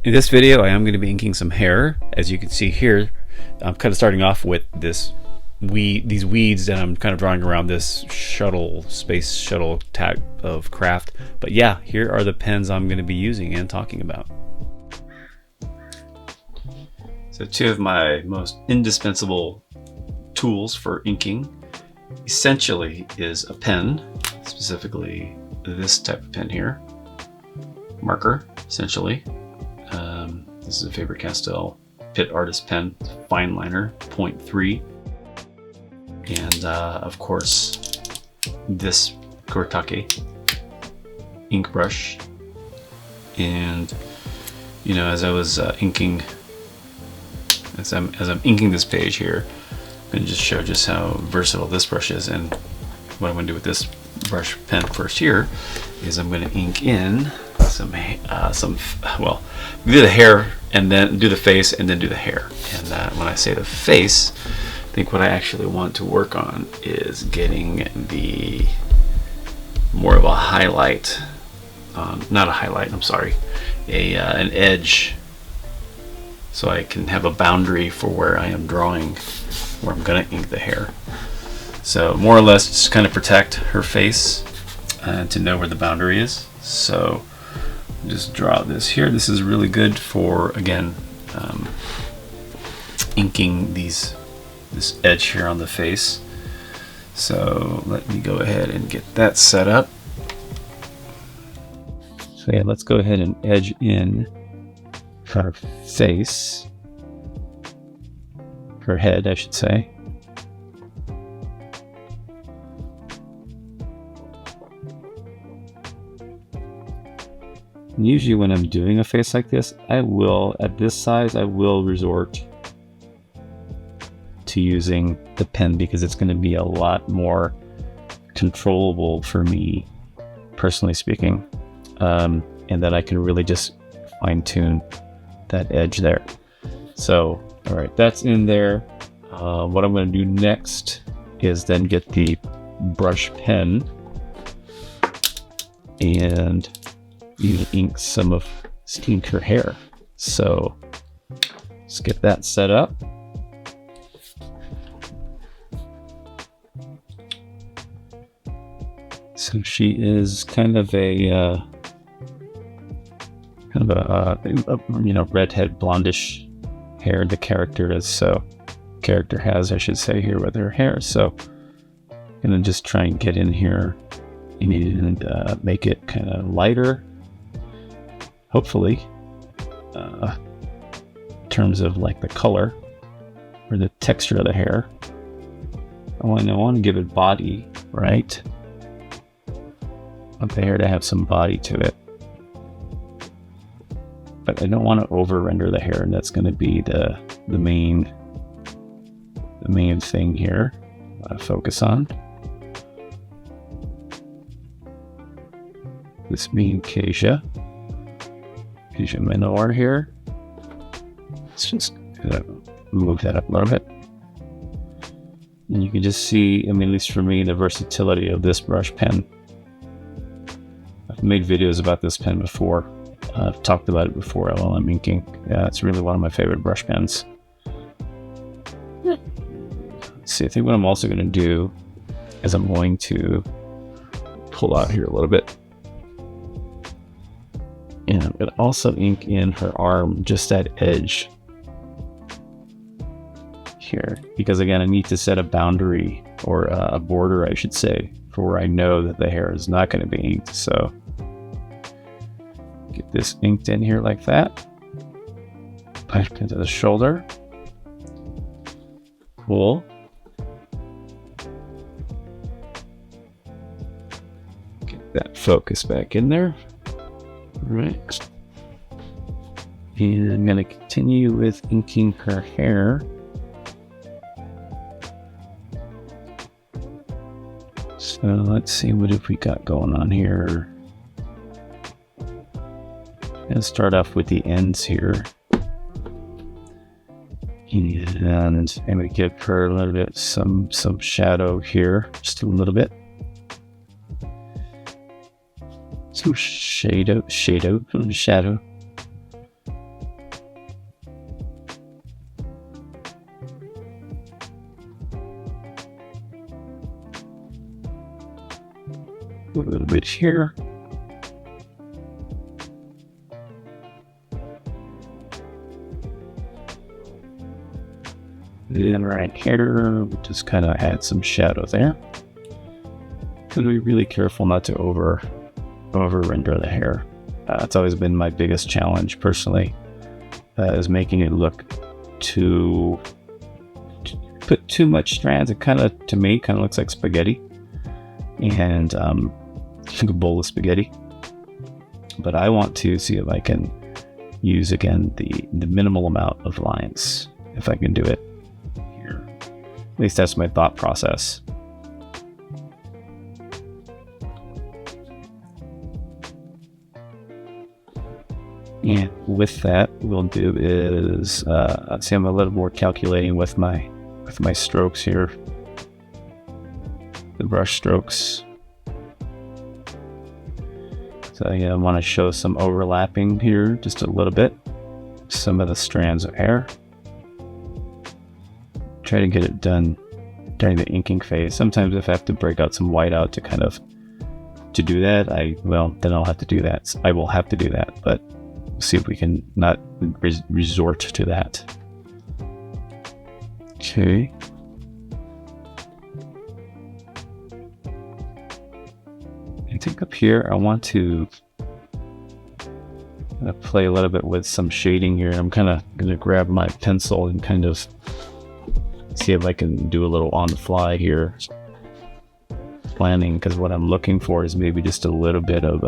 In this video, I am going to be inking some hair. As you can see here, I'm kind of starting off with these weeds that I'm kind of drawing around this space shuttle type of craft. But yeah, here are the pens I'm going to be using and talking about. So two of my most indispensable tools for inking essentially is a pen, specifically this type of pen here, marker essentially. This is a Faber-Castell Pitt Artist pen, fine liner 0.3, and of course this Kuretake ink brush. And you know, as I was inking, as I'm inking this page here, I'm going to just show just how versatile this brush is. And what I'm going to do with this brush pen first here is I'm going to ink in well, do the hair and then do the face and then do the hair. And when I say the face, I think what I actually want to work on is getting the more of a highlight, not a highlight, I'm sorry, an edge, so I can have a boundary for where I am drawing, where I'm going to ink the hair. So more or less just kind of protect her face and to know where the boundary is. So just draw this here. This is really good for, again, inking this edge here on the face. So let me go ahead and get that set up. So yeah, let's go ahead and edge in her face, her head, I should say. Usually when I'm doing a face like this, at this size, I will resort to using the pen because it's going to be a lot more controllable for me, personally speaking, and that I can really just fine tune that edge there. So, all right, that's in there. What I'm going to do next is then get the brush pen and ink some of her hair. So let's get that set up. So she is kind of a you know, redhead blondish hair. The character has, I should say, here with her hair. So I'm gonna just try and get in here and make it kind of lighter, hopefully, in terms of like the color or the texture of the hair. I want to give it body, right? I want the hair to have some body to it, but I don't want to over render the hair, and that's going to be the main thing here I focus on. This being Kasia Minor here. Let's just move that up a little bit. And you can just see, I mean, at least for me, the versatility of this brush pen. I've made videos about this pen before. I've talked about it before while I'm inking. Yeah, it's really one of my favorite brush pens. Let's see, I think what I'm also going to do is I'm going to pull out here a little bit. And I'm going to also ink in her arm, just that edge here. Because again, I need to set a boundary, or a border, I should say, for where I know that the hair is not going to be inked. So get this inked in here like that. Back into the shoulder. Cool. Get that focus back in there. Right, and I'm going to continue with inking her hair. So let's see, what have we got going on here? I'm going to start off with the ends here. And I'm going to give her a little bit some shadow here, just a little bit. Some shadow. bit here. Then right here, we'll just kind of add some shadow there. Because be really careful not to over render the hair. It's always been my biggest challenge personally, is making it look put too much strands. It kind of, to me, kind of looks like spaghetti, and like a bowl of spaghetti. But I want to see if I can use again the minimal amount of lines, if I can do it here. At least that's my thought process. And with that, we'll do is see, I'm a little more calculating with my strokes here, the brush strokes. So I want to show some overlapping here, just a little bit, some of the strands of hair. Try to get it done during the inking phase. Sometimes if I have to break out some white out to do that, then I'll have to do that. I will have to do that, but see if we can not resort to that. Okay. I think up here I want to play a little bit with some shading here. I'm kind of going to grab my pencil and kind of see if I can do a little on the fly here planning, because what I'm looking for is maybe just a little bit of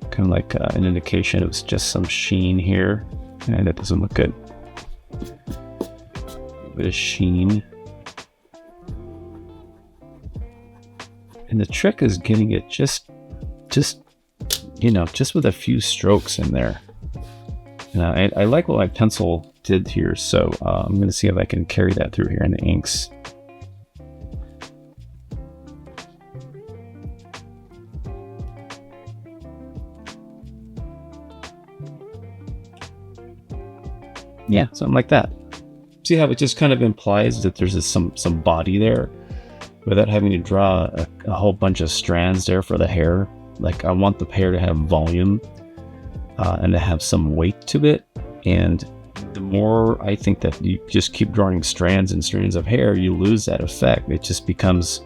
kind of like an indication of just some sheen here, and that doesn't look good. A bit of sheen, and the trick is getting it just with a few strokes in there. And I like what my pencil did here, so I'm going to see if I can carry that through here in the inks. Yeah, something like that. See how it just kind of implies that there's some body there without having to draw a whole bunch of strands there for the hair. Like, I want the hair to have volume and to have some weight to it. And the more I think that you just keep drawing strands and strands of hair, you lose that effect. It just becomes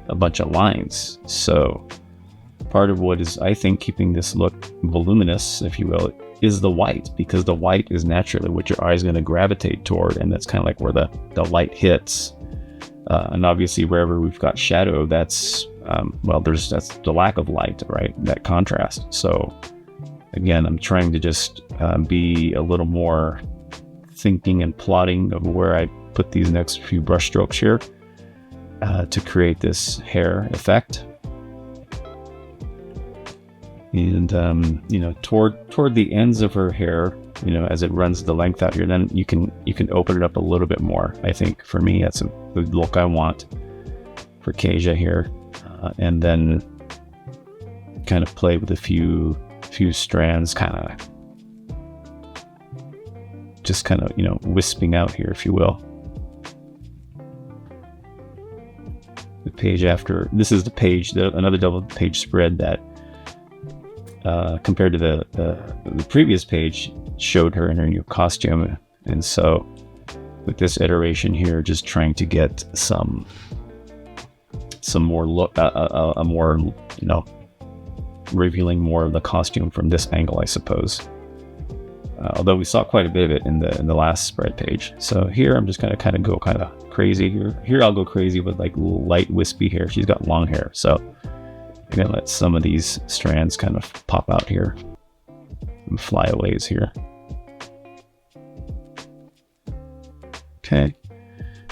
a bunch of lines. So part of what is, I think, keeping this look voluminous, if you will, is the white, because the white is naturally what your eye is going to gravitate toward, and that's kind of like where the light hits. And obviously wherever we've got shadow, that's that's the lack of light, right? That contrast. So again, I'm trying to just be a little more thinking and plotting of where I put these next few brush strokes here to create this hair effect. And toward the ends of her hair, as it runs the length out here, then you can open it up a little bit more. I think for me, that's the look I want for Kasia here, and then kind of play with a few strands, kind of wisping out here, if you will. The page after this is the page, another double page spread that. Compared to the previous page, showed her in her new costume, and so with this iteration here, just trying to get some more look, a more revealing more of the costume from this angle, I suppose. Although we saw quite a bit of it in the last spread page. So here I'm just gonna kind of go kind of crazy here. Here I'll go crazy with like light wispy hair. She's got long hair, so I'm gonna let some of these strands kind of pop out here and flyaways here. Okay,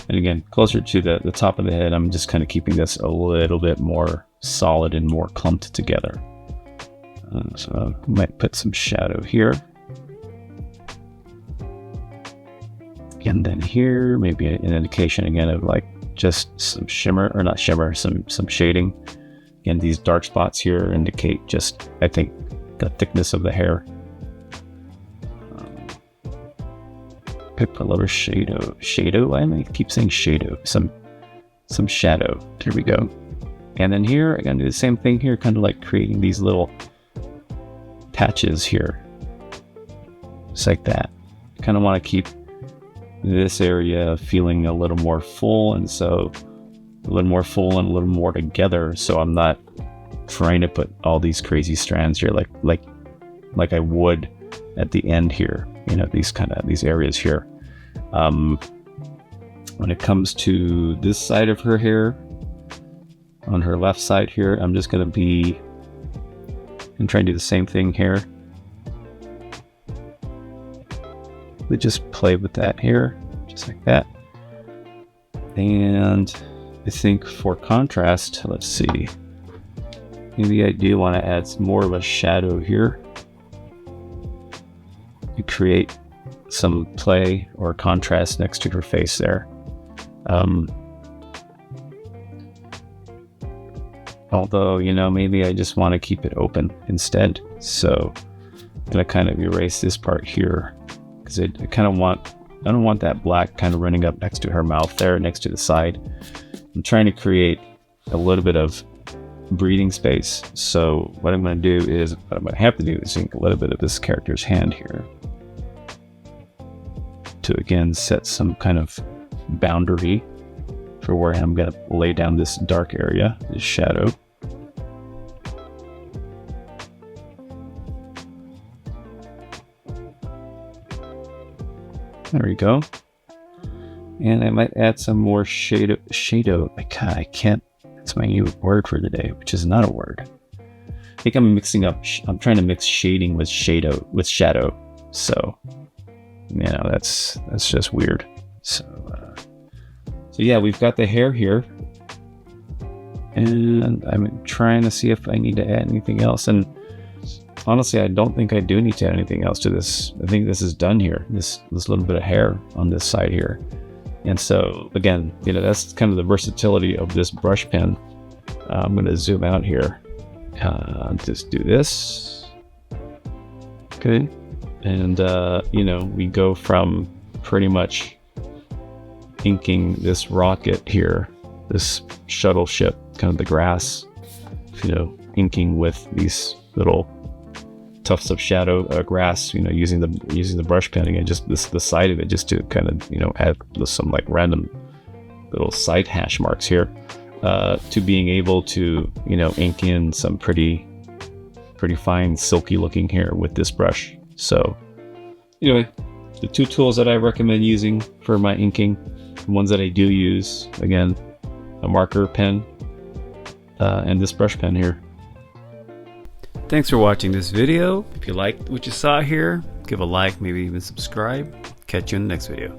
and again, closer to the top of the head, I'm just kind of keeping this a little bit more solid and more clumped together. So I might put some shadow here. And then here, maybe an indication again of like just some shimmer, or not shimmer, some shading. Again, these dark spots here indicate just, I think, the thickness of the hair. Pick a little shadow. I keep saying shadow. Some shadow. There we go. And then here, I'm going to do the same thing here, kind of like creating these little patches here. Just like that. Kind of want to keep this area feeling a little more full, and so a little more full and a little more together, so I'm not trying to put all these crazy strands here like I would at the end here, you know, these areas here. When it comes to this side of her hair, on her left side here, I'm just going to be and try and do the same thing here. We just play with that here, just like that. And I think for contrast, let's see, maybe I do want to add some more of a shadow here to create some play or contrast next to her face there. Although, you know, maybe I just want to keep it open instead. So I'm going to kind of erase this part here, because I don't want that black kind of running up next to her mouth there, next to the side. I'm trying to create a little bit of breathing space. So what I'm going to do is, what I'm going to have to do is ink a little bit of this character's hand here to again set some kind of boundary for where I'm going to lay down this dark area, this shadow. There we go. And I might add some more shadow. I can't, it's my new word for today, which is not a word. I think I'm mixing up, I'm trying to mix shading with shadow. So, you know, that's just weird. So yeah, we've got the hair here. And I'm trying to see if I need to add anything else. And honestly, I don't think I do need to add anything else to this. I think this is done here. This little bit of hair on this side here. And so again, you know, that's kind of the versatility of this brush pen. I'm going to zoom out here. Just do this. Okay. And, you know, we go from pretty much inking this rocket here, this shuttle ship, kind of the grass, you know, inking with these little tufts of shadow grass, you know, using the brush pen again, just the side of it, just to kind of, you know, add some like random little side hash marks here, to being able to, you know, ink in some pretty fine silky looking hair with this brush. So anyway, the two tools that I recommend using for my inking, the ones that I do use, again, a marker pen and this brush pen here. Thanks for watching this video. If you liked what you saw here, give a like, maybe even subscribe. Catch you in the next video.